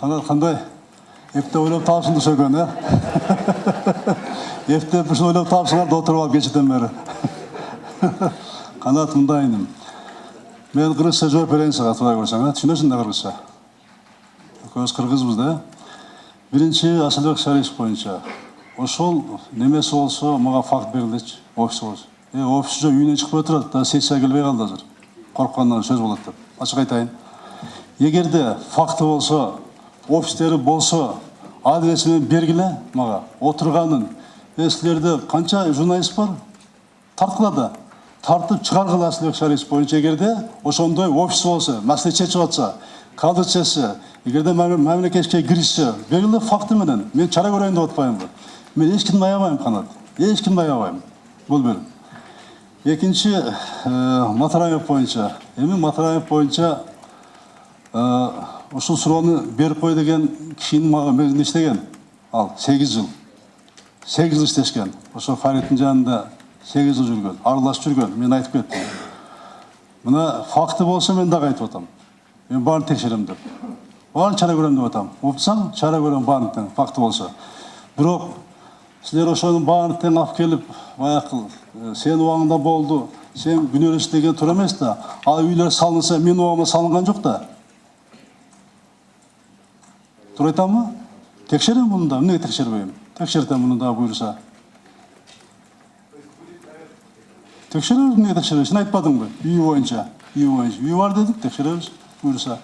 Qanday? Epte oylab tapsındı sökön, ya. Epte bir şey oylab tapsınlar da oturup alıp geçitten beri. Qanat mındaydım. Men Kırgızça жооп берейин сага, Тура көрсөң, түшүнөсүң да Кыргызча. Көз кыргызбыз да. Биринчи Асылбек Шарипович боюнча. Ошол немеси болсо, мага факт берилдичи, офис болсо. Офис жок, үйүнөн чыгып отурат, да сессия келбей калды азыр. Корккондон сөз болот деп. Ачык айтайын. Эгерде факты болсо, офистери болсо, адресин бергиле мага. Отурганын. Силерде канча журналист бар? Тарткыла да. Тартып чыгаргыла Асылбек Шарипович боюнча эгерде ошондой офис болсо, маселе чечип атса, калдырчасы, эгерде мамлекетке киришсе, бергиле факты менен. Мен чара көрөйүн деп атпаймынбы? Мен эч кимди аябайм, Канат. Эч кимди аябайм. Бул бир. Экинчи Матараев боюнча. Эми Матараев боюнча ушул суроону берип кой деген кишинин мага мезгилде иштеген. Ал 8 жыл. 8 жыл иштешкен. Ошо Фариттин жанында 8 жыл жүргөн. Аралашып жүргөн. Мен айтып кеттим. Мына факты болсо мен дагы айтып атам. Мен баарын текшерем деп. Баарын чара көрөм деп атам. Упсаң, чара көрөм баарын тең, факты болсо. Бирок силер ошонун баарын тең алып келип, баягы сен убагыңда болду, сен күнөөлөс деген туура эмес да. Ал үйлөр салынса, мен убагыма салынган жок да. Туура айтамбы? Текшерем муну да, эмнеге текшербейм? Текшертем муну да буйруса. Текшеребиз, эмнеге текшеребиз? Сен айтпадыңбы? Үй боюнча. Үй бар дедик, текшеребиз, буйруса.